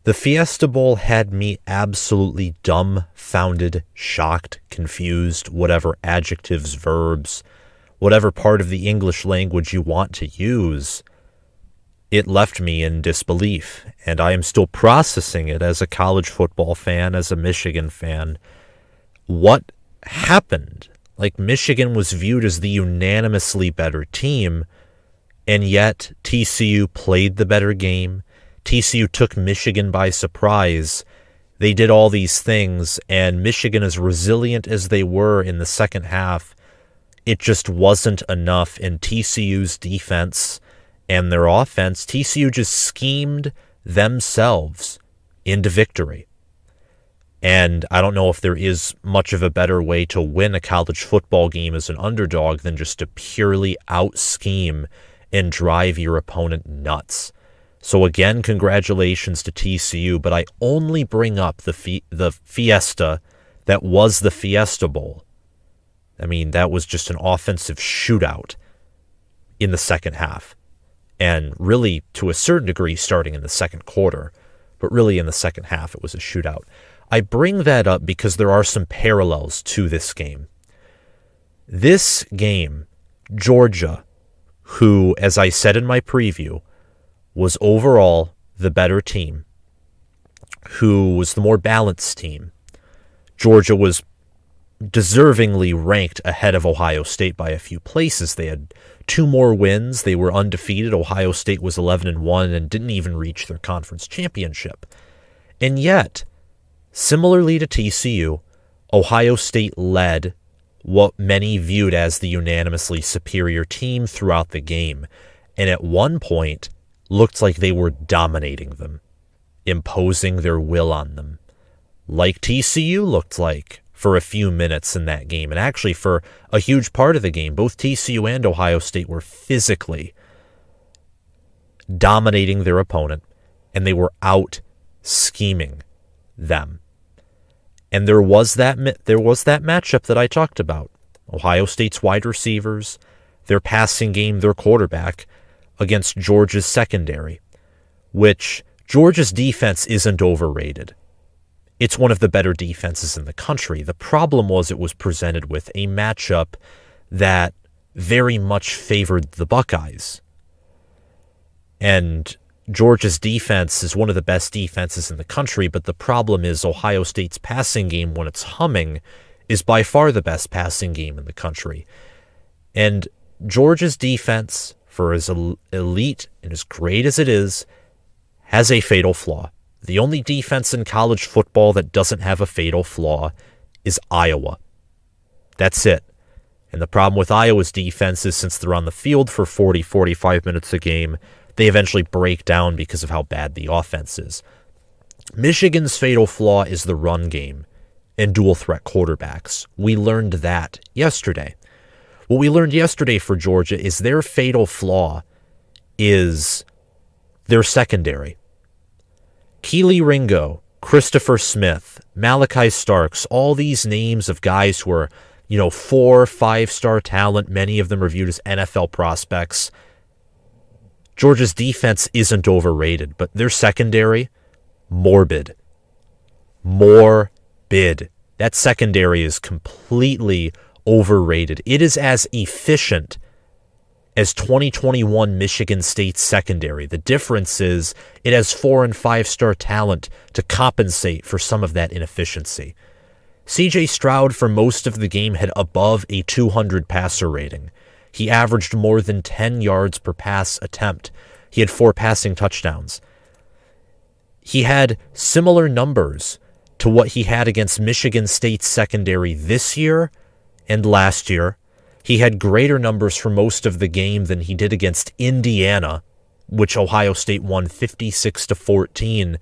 The Fiesta Bowl had me absolutely dumbfounded, shocked, confused, whatever adjectives, verbs, whatever part of the English language you want to use. It left me in disbelief, and I am still processing it as a college football fan, as a Michigan fan. What happened? Like, Michigan was viewed as the unanimously better team, and yet TCU played the better game. TCU took Michigan by surprise. They did all these things, and Michigan, as resilient as they were in the second half, it just wasn't enough in TCU's defense and their offense. TCU just schemed themselves into victory. And I don't know if there is much of a better way to win a college football game as an underdog than just to purely out-scheme and drive your opponent nuts. So again, congratulations to TCU, but I only bring up the Fiesta that was the Fiesta Bowl. I mean, that was just an offensive shootout in the second half. And really, to a certain degree, starting in the second quarter. But really, in the second half, it was a shootout. I bring that up because there are some parallels to this game. This game, Georgia, who, as I said in my preview, was overall the better team, who was the more balanced team. Georgia was deservingly ranked ahead of Ohio State by a few places. They had 2 more wins. They were undefeated. Ohio State was 11-1 and didn't even reach their conference championship. And yet, similarly to TCU, Ohio State led what many viewed as the unanimously superior team throughout the game, and at one point looked like they were dominating them, imposing their will on them, like TCU looked like for a few minutes in that game. And actually for a huge part of the game, both TCU and Ohio State were physically dominating their opponent, and they were out scheming them. And there was that matchup that I talked about. Ohio State's wide receivers, their passing game, their quarterback, against Georgia's secondary, which Georgia's defense isn't overrated. It's one of the better defenses in the country. The problem was it was presented with a matchup that very much favored the Buckeyes. And Georgia's defense is one of the best defenses in the country, but the problem is Ohio State's passing game, when it's humming, is by far the best passing game in the country. And Georgia's defense, for as elite and as great as it is, has a fatal flaw. The only defense in college football that doesn't have a fatal flaw is Iowa. That's it. And the problem with Iowa's defense is, since they're on the field for 40, 45 minutes a game, they eventually break down because of how bad the offense is. Michigan's fatal flaw is the run game and dual-threat quarterbacks. We learned that yesterday. What we learned yesterday for Georgia is their fatal flaw is their secondary. Keely Ringo, Christopher Smith, Malachi Starks, all these names of guys who are, 4, 5-star talent, many of them reviewed as NFL prospects. Georgia's defense isn't overrated, but their secondary, morbid. That secondary is completely overrated. It is as efficient as 2021 Michigan State's secondary. The difference is it has 4- and 5-star talent to compensate for some of that inefficiency. CJ Stroud for most of the game had above a 200 passer rating. He averaged more than 10 yards per pass attempt. He had 4 passing touchdowns. He had similar numbers to what he had against Michigan State's secondary this year and last year. He had greater numbers for most of the game than he did against Indiana, which Ohio State won 56-14.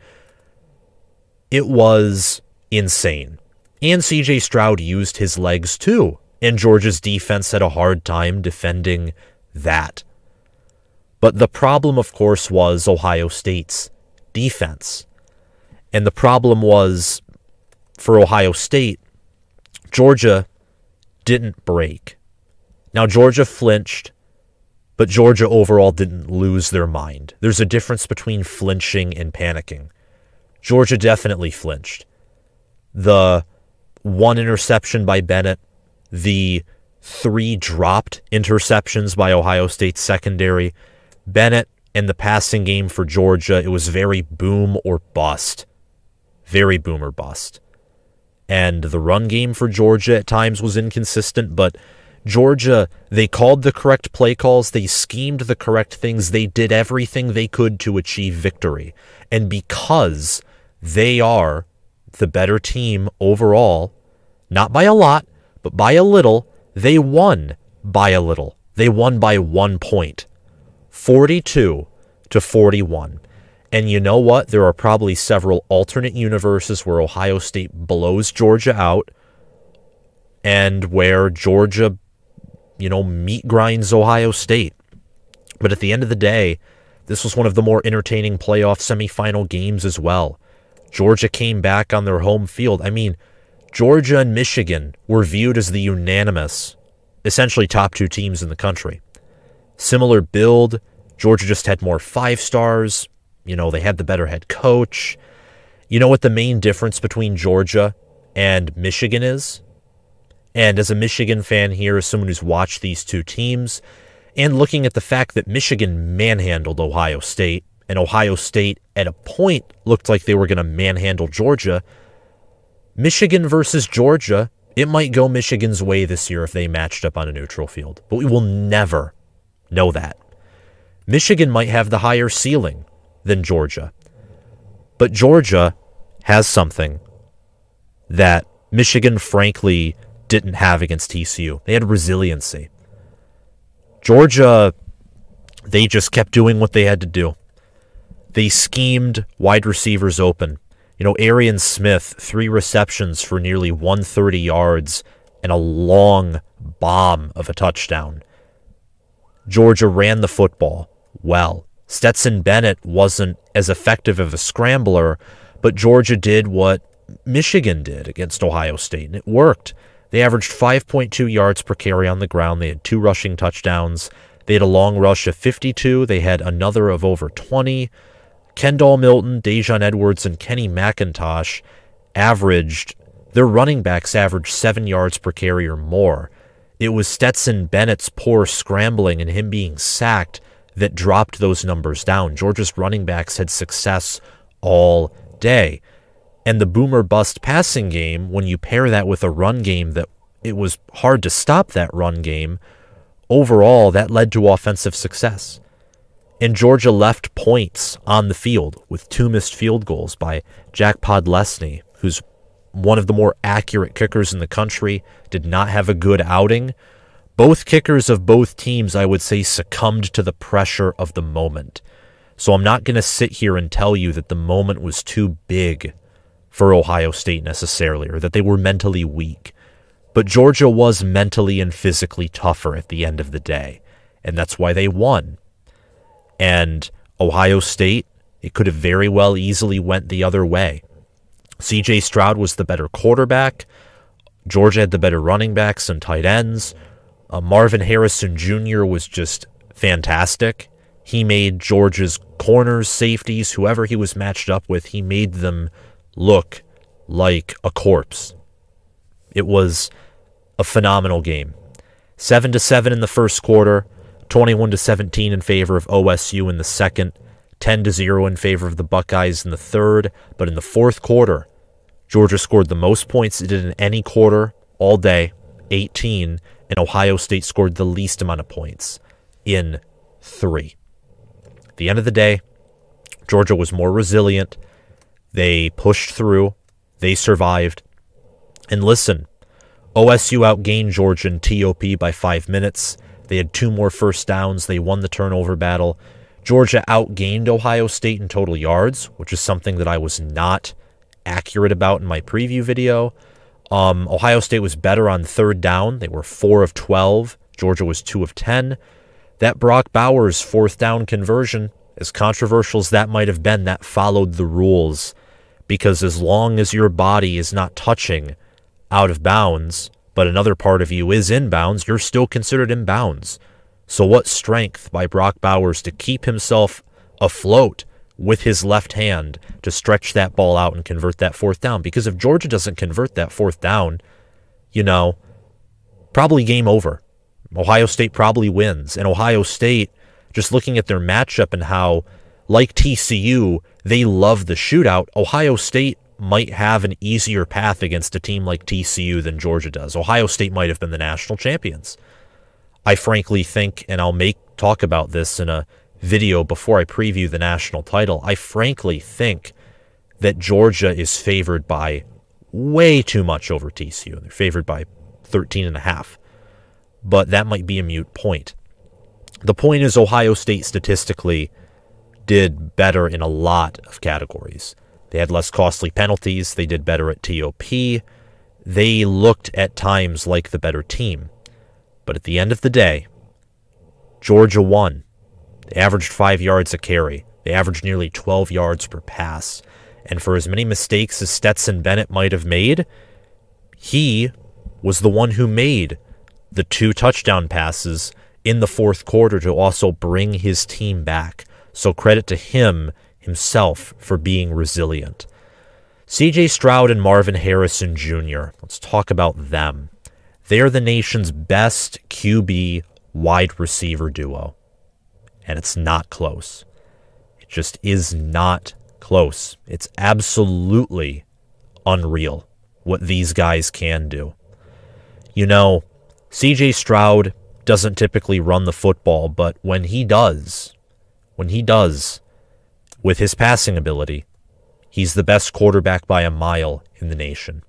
It was insane. And CJ Stroud used his legs too, and Georgia's defense had a hard time defending that. But the problem, of course, was Ohio State's defense. And the problem was, for Ohio State, Georgia didn't break. Now, Georgia flinched, but Georgia overall didn't lose their mind. There's a difference between flinching and panicking. Georgia definitely flinched. The 1 interception by Bennett, the 3 dropped interceptions by Ohio State's secondary. Bennett and the passing game for Georgia, it was very boom or bust. Very boom or bust. And the run game for Georgia at times was inconsistent, but Georgia, they called the correct play calls, they schemed the correct things, they did everything they could to achieve victory. And because they are the better team overall, not by a lot, but by a little, they won by a little. They won by 1 point, 42-41. And you know what? There are probably several alternate universes where Ohio State blows Georgia out and where Georgia, meat grinds Ohio State. But at the end of the day, this was one of the more entertaining playoff semifinal games as well. Georgia came back on their home field. I mean, Georgia and Michigan were viewed as the unanimous, essentially top 2 teams in the country. Similar build. Georgia just had more 5 stars. They had the better head coach. You know what the main difference between Georgia and Michigan is? And as a Michigan fan here, as someone who's watched these 2 teams, and looking at the fact that Michigan manhandled Ohio State, and Ohio State at a point looked like they were going to manhandle Georgia, Michigan versus Georgia, it might go Michigan's way this year if they matched up on a neutral field. But we will never know that. Michigan might have the higher ceiling than Georgia. But Georgia has something that Michigan, frankly, didn't have against TCU. They had resiliency. Georgia, they just kept doing what they had to do. They schemed wide receivers open. Arian Smith, 3 receptions for nearly 130 yards and a long bomb of a touchdown. Georgia ran the football well. Stetson Bennett wasn't as effective of a scrambler, but Georgia did what Michigan did against Ohio State, and it worked. They averaged 5.2 yards per carry on the ground. They had 2 rushing touchdowns. They had a long rush of 52. They had another of over 20. Kendall Milton, Dejon Edwards, and Kenny McIntosh their running backs averaged 7 yards per carry or more. It was Stetson Bennett's poor scrambling and him being sacked that dropped those numbers down. Georgia's running backs had success all day. And the boomer bust passing game, when you pair that with a run game that it was hard to stop that run game, overall that led to offensive success. And Georgia left points on the field with 2 missed field goals by Jack Podlesny, who's one of the more accurate kickers in the country, did not have a good outing. Both kickers of both teams, I would say, succumbed to the pressure of the moment. So I'm not going to sit here and tell you that the moment was too big for Ohio State necessarily, or that they were mentally weak. But Georgia was mentally and physically tougher at the end of the day, and that's why they won. And Ohio State, it could have very well easily went the other way. CJ Stroud was the better quarterback. Georgia had the better running backs and tight ends. Marvin Harrison Jr. was just fantastic. He made Georgia's corners, safeties, whoever he was matched up with, he made them look like a corpse. It was a phenomenal game. 7-7 in the first quarter, 21-17 in favor of OSU in the second, 10-0 in favor of the Buckeyes in the third. But in the fourth quarter, Georgia scored the most points it did in any quarter all day, 18, and Ohio State scored the least amount of points in 3. At the end of the day, Georgia was more resilient. They pushed through. They survived. And listen, OSU outgained Georgia in TOP by 5 minutes. They had 2 more first downs. They won the turnover battle. Georgia outgained Ohio State in total yards, which is something that I was not accurate about in my preview video. Ohio State was better on third down. They were 4 of 12. Georgia was 2 of 10. That Brock Bowers fourth down conversion, as controversial as that might have been, that followed the rules. Because as long as your body is not touching out of bounds, but another part of you is in bounds, you're still considered in bounds. So what strength by Brock Bowers to keep himself afloat with his left hand to stretch that ball out and convert that fourth down. Because if Georgia doesn't convert that fourth down, probably game over. Ohio State probably wins. And Ohio State, just looking at their matchup and how, like TCU, they love the shootout, Ohio State might have an easier path against a team like TCU than Georgia does. Ohio State might have been the national champions. I frankly think, and I'll talk about this in a video before I preview the national title, I frankly think that Georgia is favored by way too much over TCU. They're favored by 13.5. But that might be a moot point. The point is Ohio State statistically did better in a lot of categories. They had less costly penalties. They did better at TOP. They looked at times like the better team. But at the end of the day, Georgia won. They averaged 5 yards a carry. They averaged nearly 12 yards per pass. And for as many mistakes as Stetson Bennett might have made, he was the one who made the 2 touchdown passes in the fourth quarter to also bring his team back. So credit to himself for being resilient. CJ Stroud and Marvin Harrison Jr., let's talk about them. They are the nation's best QB wide receiver duo. And it's not close. It just is not close. It's absolutely unreal what these guys can do. CJ Stroud doesn't typically run the football, but when he does, with his passing ability, he's the best quarterback by a mile in the nation.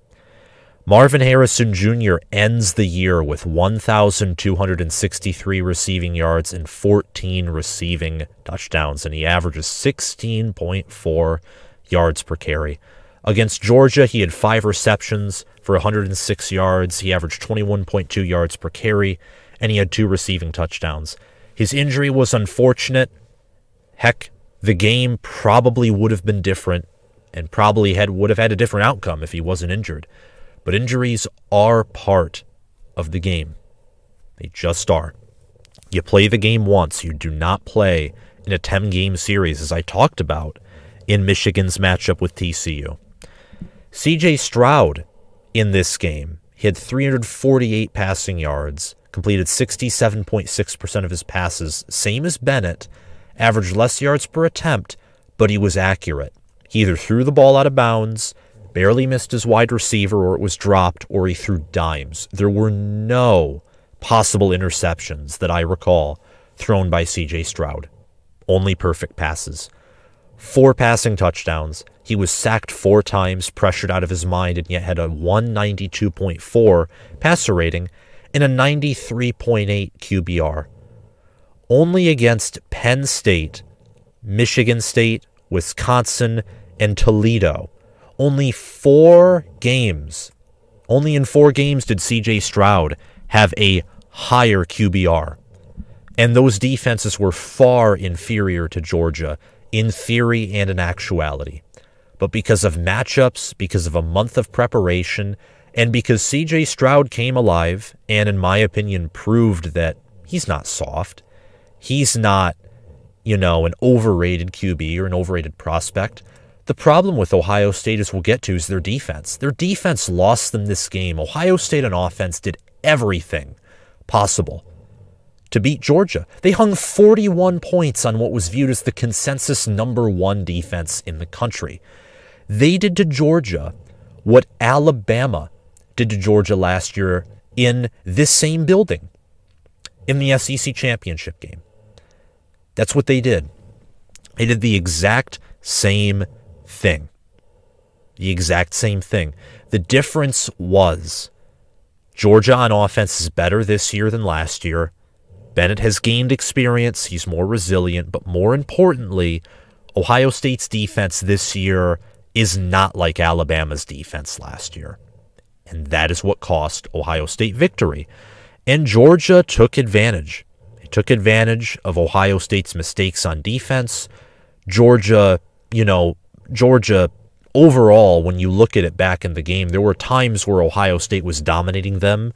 Marvin Harrison Jr. ends the year with 1,263 receiving yards and 14 receiving touchdowns, and he averages 16.4 yards per carry. Against Georgia, he had 5 receptions for 106 yards. He averaged 21.2 yards per carry, and he had 2 receiving touchdowns. His injury was unfortunate. Heck, the game probably would have been different and probably would have had a different outcome if he wasn't injured. But injuries are part of the game. They just are. You play the game once. You do not play in a 10-game series, as I talked about in Michigan's matchup with TCU. CJ Stroud in this game, he had 348 passing yards, completed 67.6% of his passes, same as Bennett, averaged less yards per attempt, but he was accurate. He either threw the ball out of bounds, barely missed his wide receiver, or it was dropped, or he threw dimes. There were no possible interceptions that I recall thrown by CJ Stroud. Only perfect passes. 4 passing touchdowns. He was sacked 4 times, pressured out of his mind, and yet had a 192.4 passer rating and a 93.8 QBR. Only against Penn State, Michigan State, Wisconsin, and Toledo. Only in 4 games did CJ Stroud have a higher QBR. And those defenses were far inferior to Georgia in theory and in actuality. But because of matchups, because of a month of preparation, and because CJ Stroud came alive and, in my opinion, proved that he's not soft, he's not, an overrated QB or an overrated prospect. The problem with Ohio State, as we'll get to, is their defense. Their defense lost them this game. Ohio State on offense did everything possible to beat Georgia. They hung 41 points on what was viewed as the consensus number 1 defense in the country. They did to Georgia what Alabama did to Georgia last year in this same building in the SEC championship game. That's what they did. They did the exact same thing. The exact same thing. The difference was Georgia on offense is better this year than last year. Bennett has gained experience. He's more resilient. But more importantly, Ohio State's defense this year is not like Alabama's defense last year. And that is what cost Ohio State victory. And Georgia took advantage. They took advantage of Ohio State's mistakes on defense. Georgia overall, when you look at it back in the game, there were times where Ohio State was dominating them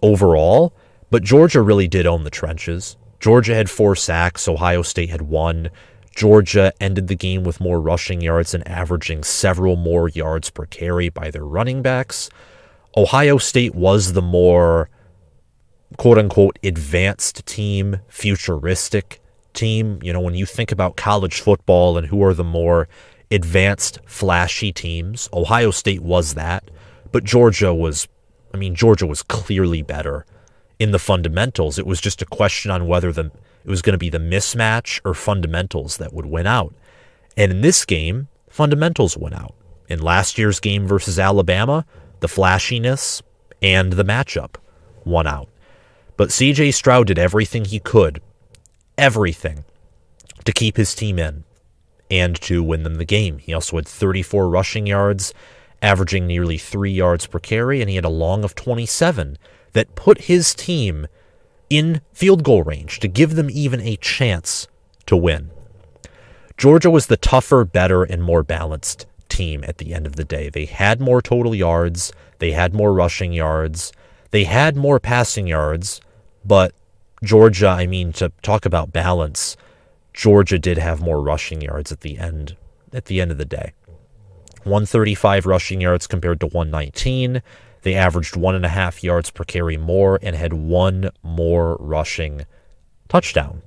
overall, but Georgia really did own the trenches. Georgia had 4 sacks. Ohio State had 1. Georgia ended the game with more rushing yards and averaging several more yards per carry by their running backs. Ohio State was the more, quote-unquote, advanced team, futuristic team. You know, when you think about college football and who are the more advanced, flashy teams, Ohio State was that. But Georgia was clearly better in the fundamentals. It was just a question on whether it was going to be the mismatch or fundamentals that would win out. And in this game, fundamentals went out. In last year's game versus Alabama, the flashiness and the matchup won out. But CJ Stroud did everything he could, everything, to keep his team in and to win them the game. He also had 34 rushing yards, averaging nearly 3 yards per carry, and he had a long of 27 that put his team in field goal range to give them even a chance to win. Georgia was the tougher, better, and more balanced team at the end of the day. They had more total yards, they had more rushing yards, they had more passing yards, but Georgia, to talk about balance, Georgia did have more rushing yards at the end of the day. 135 rushing yards compared to 119. They averaged 1.5 yards per carry more and had one more rushing touchdown.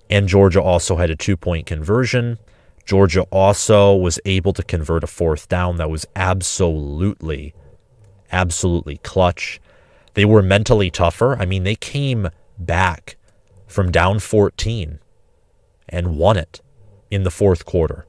And Georgia also had a 2-point conversion. Georgia also was able to convert a 4th down that was absolutely clutch. They were mentally tougher. They came back from down 14 and won it in the 4th quarter.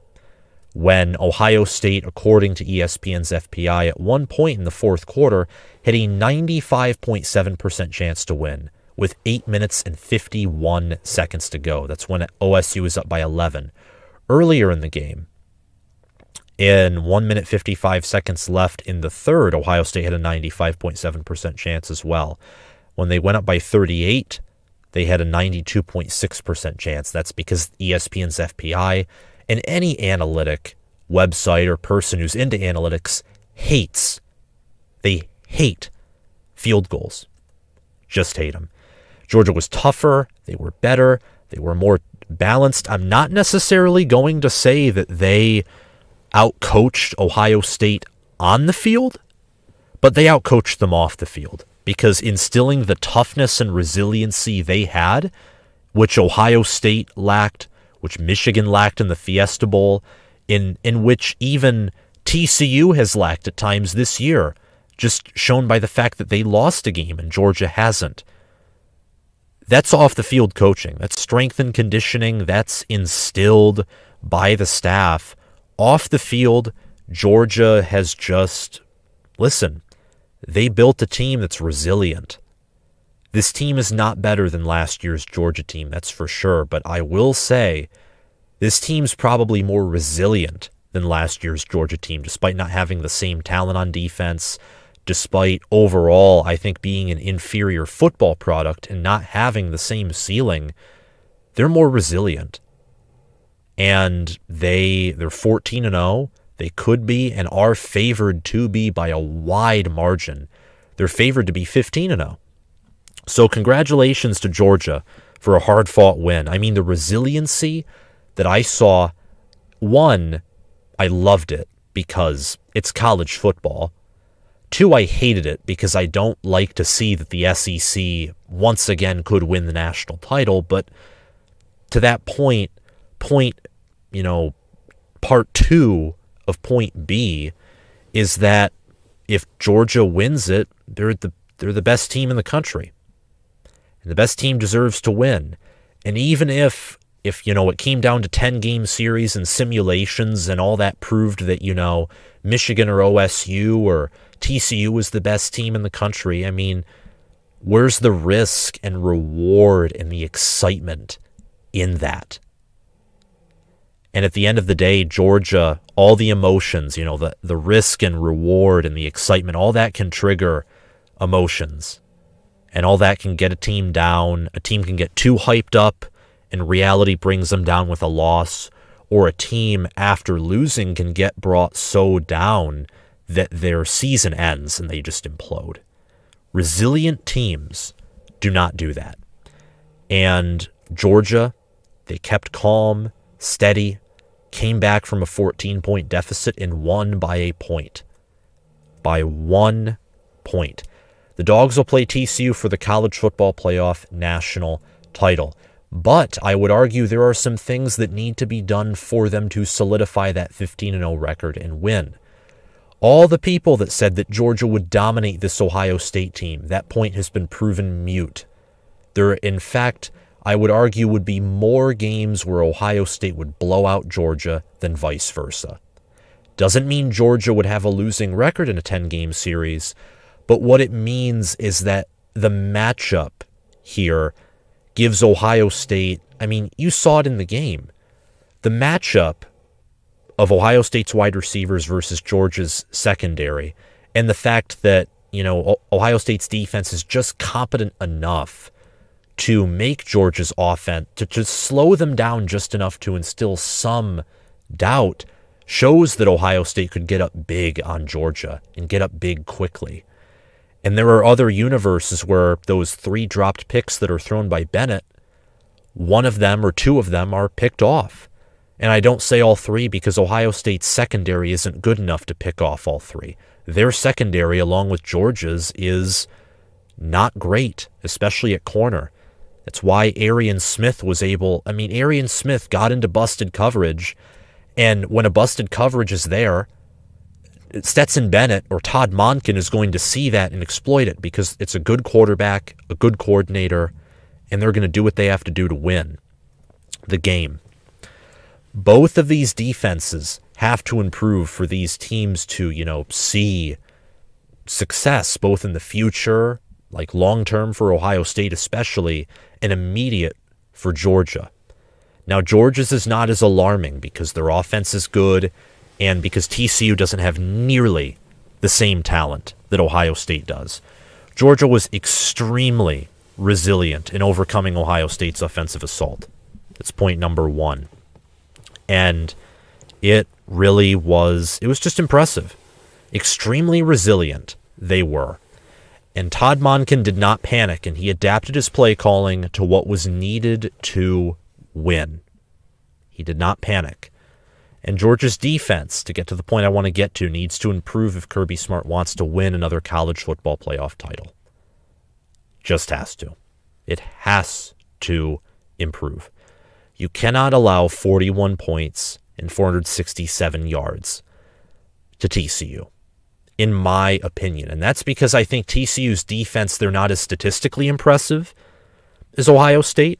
When Ohio State, according to ESPN's FPI, at one point in the 4th quarter, had a 95.7% chance to win with 8 minutes and 51 seconds to go. That's when OSU was up by 11. Earlier in the game, in 1 minute 55 seconds left in the 3rd, Ohio State had a 95.7% chance as well. When they went up by 38, they had a 92.6% chance. That's because ESPN's FPI and any analytic website or person who's into analytics hates field goals. Just hate them. Georgia was tougher. They were better. They were more balanced. I'm not necessarily going to say that they outcoached Ohio State on the field, but they outcoached them off the field because instilling the toughness and resiliency they had, which Ohio State lacked, which Michigan lacked in the Fiesta Bowl, in which even TCU has lacked at times this year, just shown by the fact that they lost a game and Georgia hasn't. That's off-the-field coaching. That's strength and conditioning. That's instilled by the staff. Off the field, Georgia has just, they built a team that's resilient. This team is not better than last year's Georgia team, that's for sure. But I will say, this team's probably more resilient than last year's Georgia team, despite not having the same talent on defense, despite overall, I think, being an inferior football product and not having the same ceiling. They're more resilient. And they're 14-0. They could be and are favored to be by a wide margin. They're favored to be 15-0. So congratulations to Georgia for a hard-fought win. The resiliency that I saw, one, I loved it because it's college football. Two, I hated it because I don't like to see that the SEC once again could win the national title. But to that point, part 2 of point B is that if Georgia wins it, they're the best team in the country. And the best team deserves to win. And even if it came down to 10-game series and simulations and all that proved that, Michigan or OSU or TCU was the best team in the country, where's the risk and reward and the excitement in that? And at the end of the day, Georgia, all the emotions, the risk and reward and the excitement, all that can trigger emotions. And all that can get a team down. A team can get too hyped up and reality brings them down with a loss. Or a team, after losing, can get brought so down that their season ends and they just implode. Resilient teams do not do that. And Georgia, they kept calm, steady, came back from a 14-point deficit and won by a point. By 1 point. The Dogs will play TCU for the College Football Playoff national title. But I would argue there are some things that need to be done for them to solidify that 15-0 record and win. All the people that said that Georgia would dominate this Ohio State team, that point has been proven mute. There, in fact, I would argue would be more games where Ohio State would blow out Georgia than vice versa. Doesn't mean Georgia would have a losing record in a 10-game series, but what it means is that the matchup here gives Ohio State, I mean, you saw it in the game. The matchup of Ohio State's wide receivers versus Georgia's secondary, and the fact that, Ohio State's defense is just competent enough to make Georgia's offense, to just slow them down just enough to instill some doubt, shows that Ohio State could get up big on Georgia and get up big quickly. And there are other universes where those 3 dropped picks that are thrown by Bennett, one of them or 2 of them are picked off. And I don't say all 3 because Ohio State's secondary isn't good enough to pick off all 3. Their secondary, along with Georgia's, is not great, especially at corner. That's why Arian Smith Arian Smith got into busted coverage, and when a busted coverage is there, Stetson Bennett or Todd Monken is going to see that and exploit it because it's a good quarterback, a good coordinator, and they're going to do what they have to do to win the game. Both of these defenses have to improve for these teams to, see success both in the future, like long-term for Ohio State especially, and immediate for Georgia. Now, Georgia's is not as alarming because their offense is good and because TCU doesn't have nearly the same talent that Ohio State does. Georgia was extremely resilient in overcoming Ohio State's offensive assault. That's point number 1. And it was just impressive. Extremely resilient they were. And Todd Monken did not panic, and he adapted his play calling to what was needed to win. He did not panic. And Georgia's defense, to get to the point I want to get to, needs to improve if Kirby Smart wants to win another college football playoff title. Just has to. It has to improve. You cannot allow 41 points and 467 yards to TCU, in my opinion. And that's because I think TCU's defense, they're not as statistically impressive as Ohio State,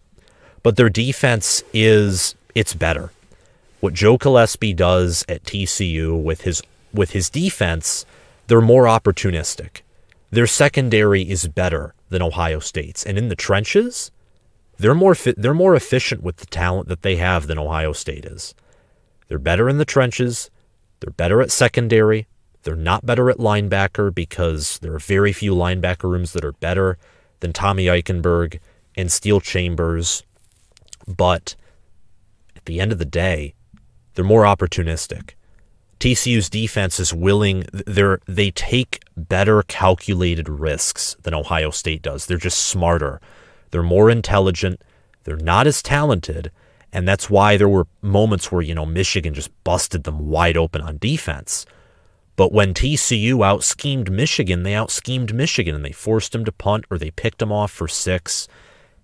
but their defense it's better. What Joe Gillespie does at TCU with his defense, they're more opportunistic. Their secondary is better than Ohio State's, and in the trenches, they're more efficient with the talent that they have than Ohio State is. They're better in the trenches. They're better at secondary. They're not better at linebacker because there are very few linebacker rooms that are better than Tommy Eichenberg and Steel Chambers. But at the end of the day, they're more opportunistic. TCU's defense is willing. They take better calculated risks than Ohio State does. They're just smarter. They're more intelligent. They're not as talented. And that's why there were moments where, Michigan just busted them wide open on defense. But when TCU out-schemed Michigan, they out-schemed Michigan, and they forced them to punt or they picked them off for 6.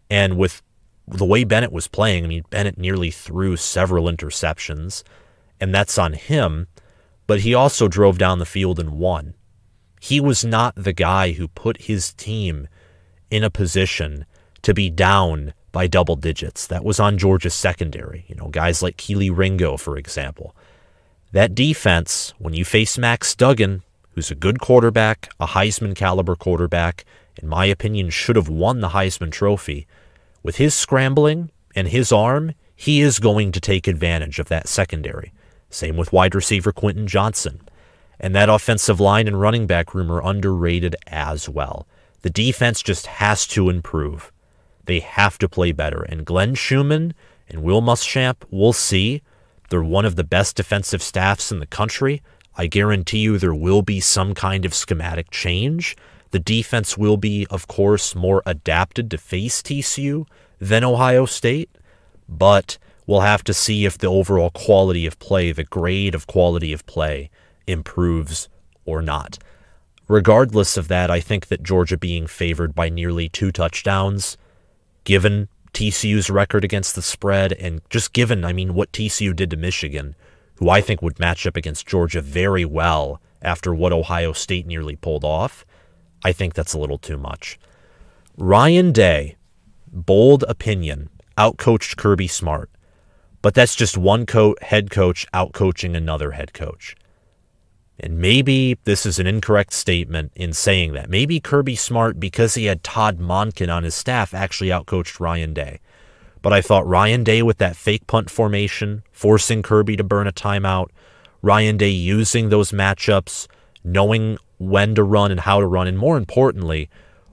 And with the way Bennett was playing, Bennett nearly threw several interceptions, and that's on him, but he also drove down the field and won. He was not the guy who put his team in a position to be down by double digits. That was on Georgia's secondary. Guys like Keely Ringo, for example. That defense, when you face Max Duggan, who's a good quarterback, a Heisman caliber quarterback, in my opinion, should have won the Heisman Trophy, with his scrambling and his arm, he is going to take advantage of that secondary. Same with wide receiver Quentin Johnson. And that offensive line and running back room are underrated as well. The defense just has to improve. They have to play better. And Glenn Schumann and Will Muschamp, we'll see. They're one of the best defensive staffs in the country. I guarantee you there will be some kind of schematic change. The defense will be, of course, more adapted to face TCU than Ohio State. But We'll have to see if the overall quality of play, the grade of quality of play, improves or not. Regardless of that, I think that Georgia being favored by nearly 2 touchdowns, given TCU's record against the spread, and just given, what TCU did to Michigan, who I think would match up against Georgia very well after what Ohio State nearly pulled off, I think that's a little too much. Ryan Day, bold opinion, outcoached Kirby Smart. But that's just one head coach outcoaching another head coach. And maybe this is an incorrect statement in saying that. Maybe Kirby Smart, because he had Todd Monken on his staff, actually outcoached Ryan Day. But I thought Ryan Day with that fake punt formation, forcing Kirby to burn a timeout, Ryan Day using those matchups, knowing when to run and how to run, and more importantly,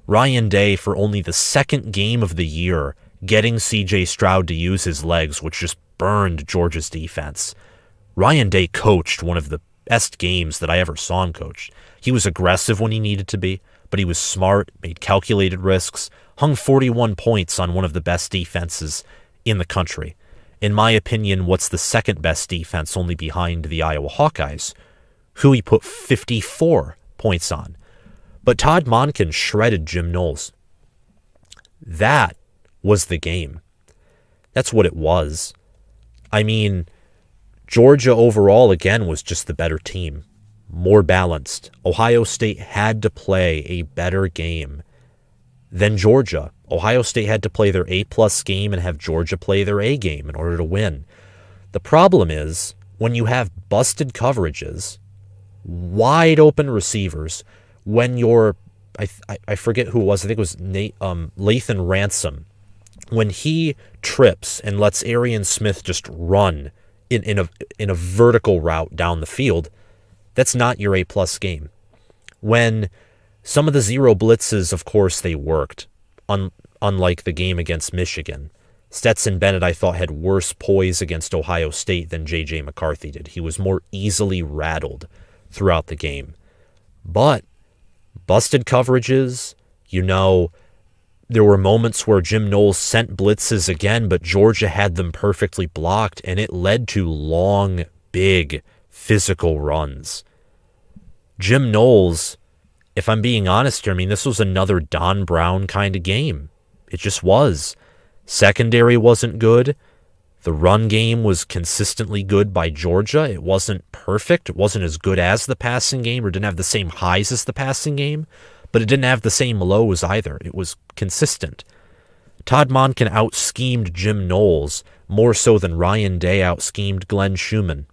Ryan Day for only the second game of the year getting CJ Stroud to use his legs, which just burned Georgia's defense. Ryan Day coached one of the best games that I ever saw him coach. He was aggressive when he needed to be, but he was smart, made calculated risks, hung 41 points on one of the best defenses in the country. In my opinion, what's the second best defense, only behind the Iowa Hawkeyes, who he put 54 points on. But Todd Monken shredded Jim Knowles. That was the game. That's what it was. Georgia overall, again, was just the better team. More balanced. Ohio State had to play a better game than Georgia. Ohio State had to play their A-plus game and have Georgia play their A game in order to win. The problem is, when you have busted coverages, wide open receivers, when you're, I forget who it was, I think it was Lathan Ransom, when he trips and lets Arian Smith just run in a vertical route down the field, that's not your A-plus game. When some of the zero blitzes, of course, they worked, unlike the game against Michigan. Stetson Bennett, I thought, had worse poise against Ohio State than J.J. McCarthy did. He was more easily rattled throughout the game. But busted coverages, there were moments where Jim Knowles sent blitzes again, but Georgia had them perfectly blocked, and it led to long, big, physical runs. Jim Knowles, if I'm being honest here, this was another Don Brown kind of game. It just was. Secondary wasn't good. The run game was consistently good by Georgia. It wasn't perfect. It wasn't as good as the passing game, or didn't have the same highs as the passing game, but it didn't have the same lows either. It was consistent. Todd Monken out-schemed Jim Knowles more so than Ryan Day out-schemed Glenn Schumann,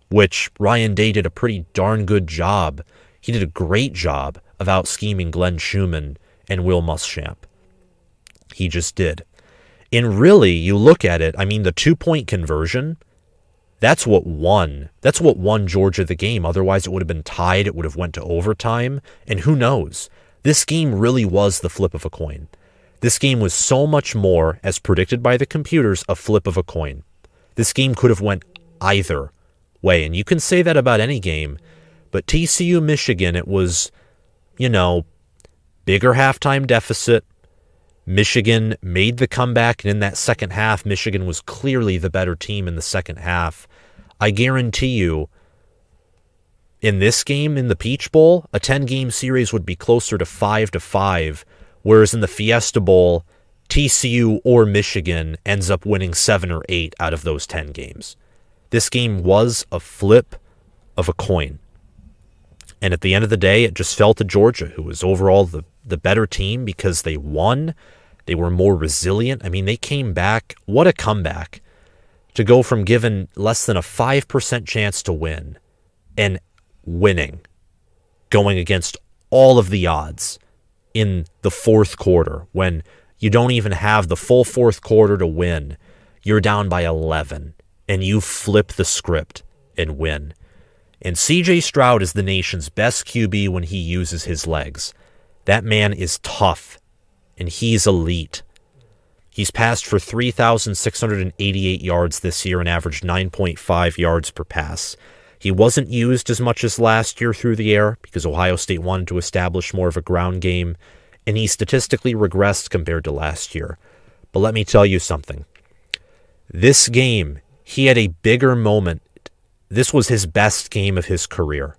which Ryan Day did a pretty darn good job. He did a great job of out-scheming Glenn Schumann and Will Muschamp. He just did. And really, you look at it, the 2-point conversion, that's what won. That's what won Georgia the game. Otherwise, it would have been tied. It would have went to overtime. And who knows? This game really was the flip of a coin. This game was so much more, as predicted by the computers, a flip of a coin. This game could have went either way. And you can say that about any game. But TCU, Michigan, it was, bigger halftime deficit. Michigan made the comeback, and in that second half, Michigan was clearly the better team in the second half. I guarantee you, in this game, in the Peach Bowl, a 10-game series would be closer to 5-5, whereas in the Fiesta Bowl, TCU or Michigan ends up winning 7 or 8 out of those 10 games. This game was a flip of a coin. And at the end of the day, it just fell to Georgia, who was overall the better team because they won. They were more resilient. They came back. What a comeback to go from given less than a 5% chance to win and winning, going against all of the odds in the fourth quarter when you don't even have the full fourth quarter to win. You're down by 11, and you flip the script and win. And CJ Stroud is the nation's best QB when he uses his legs. That man is tough, and he's elite. He's passed for 3,688 yards this year and averaged 9.5 yards per pass. He wasn't used as much as last year through the air because Ohio State wanted to establish more of a ground game, and he statistically regressed compared to last year. But let me tell you something. This game, he had a bigger moment. This was his best game of his career.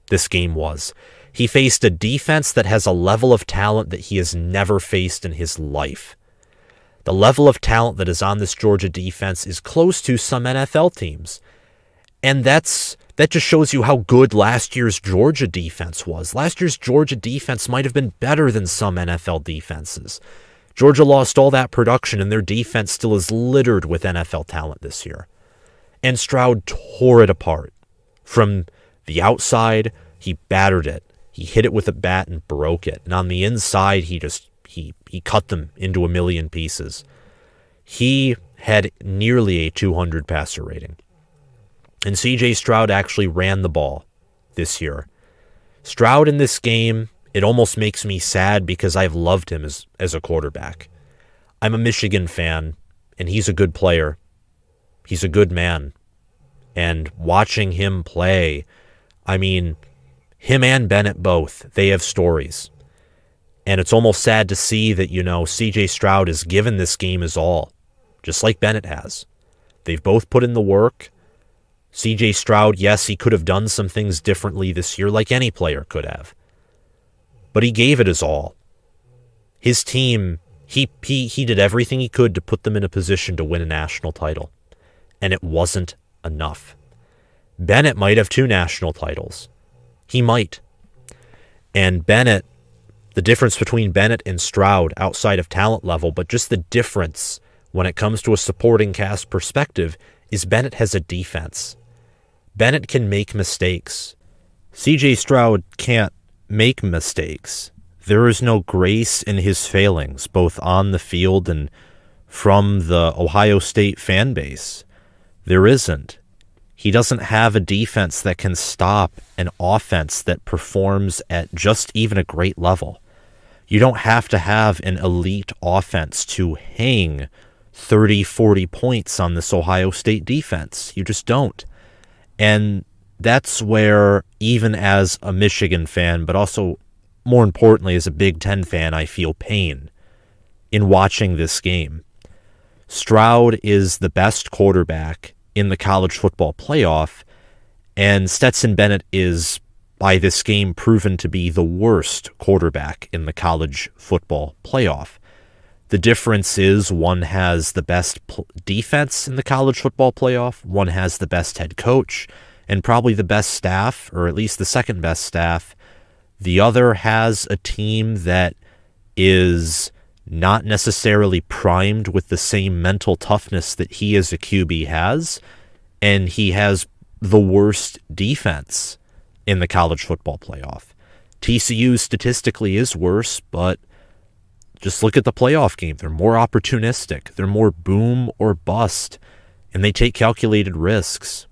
This game was. He faced a defense that has a level of talent that he has never faced in his life. The level of talent that is on this Georgia defense is close to some NFL teams. And that just shows you how good last year's Georgia defense was. Last year's Georgia defense might have been better than some NFL defenses. Georgia lost all that production, and their defense still is littered with NFL talent this year. And Stroud tore it apart. From the outside, he battered it. He hit it with a bat and broke it. And on the inside, he cut them into a million pieces. He had nearly a 200 passer rating. And CJ Stroud actually ran the ball this year. Stroud in this game, it almost makes me sad because I've loved him as a quarterback. I'm a Michigan fan, and he's a good player. He's a good man. And watching him play, I mean, him and Bennett both, they have stories. And it's almost sad to see that, CJ Stroud has given this game his all, just like Bennett has. They've both put in the work. CJ Stroud, yes, he could have done some things differently this year, like any player could have. But he gave it his all. His team, he did everything he could to put them in a position to win a national title. And it wasn't enough. Bennett might have 2 national titles. He might. And Bennett, the difference between Bennett and Stroud outside of talent level, but just the difference when it comes to a supporting cast perspective, is Bennett has a defense. Bennett can make mistakes. CJ Stroud can't make mistakes. There is no grace in his failings, both on the field and from the Ohio State fan base. There isn't. He doesn't have a defense that can stop an offense that performs at just even a great level. You don't have to have an elite offense to hang 30, 40 points on this Ohio State defense. You just don't. And that's where, even as a Michigan fan, but also more importantly as a Big Ten fan, I feel pain in watching this game. Stroud is the best quarterback in the college football playoff, and Stetson Bennett is, by this game, proven to be the worst quarterback in the college football playoff. The difference is one has the best defense in the college football playoff, one has the best head coach, and probably the best staff, or at least the second best staff. The other has a team that is not necessarily primed with the same mental toughness that he as a QB has, and he has the worst defense in the college football playoff. TCU statistically is worse, but just look at the playoff game. They're more opportunistic. They're more boom or bust, and they take calculated risks.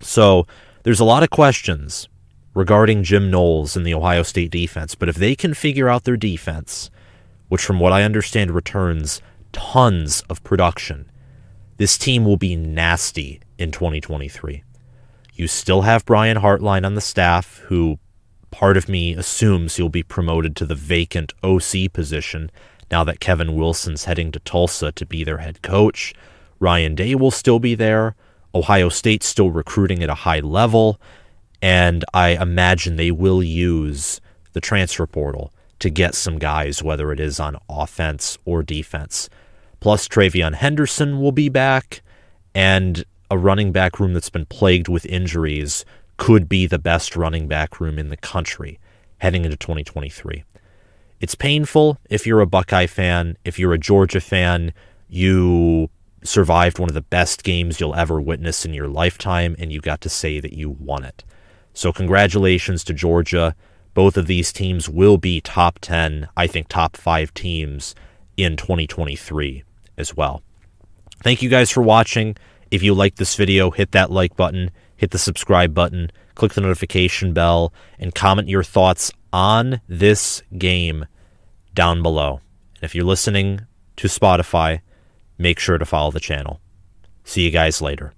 So there's a lot of questions regarding Jim Knowles and the Ohio State defense, but if they can figure out their defense, which from what I understand returns tons of production, this team will be nasty in 2023. You still have Brian Hartline on the staff, who part of me assumes he'll be promoted to the vacant OC position now that Kevin Wilson's heading to Tulsa to be their head coach. Ryan Day will still be there. Ohio State's still recruiting at a high level, and I imagine they will use the transfer portal to get some guys, whether it is on offense or defense. Plus, Travion Henderson will be back, and a running back room that's been plagued with injuries could be the best running back room in the country heading into 2023. It's painful if you're a Buckeye fan. If you're a Georgia fan, you survived one of the best games you'll ever witness in your lifetime, and you got to say that you won it. So congratulations to Georgia. Both of these teams will be top 10, I think top 5 teams in 2023 as well. Thank you guys for watching. If you liked this video, hit that like button, hit the subscribe button, click the notification bell, and comment your thoughts on this game down below. And if you're listening to Spotify, make sure to follow the channel. See you guys later.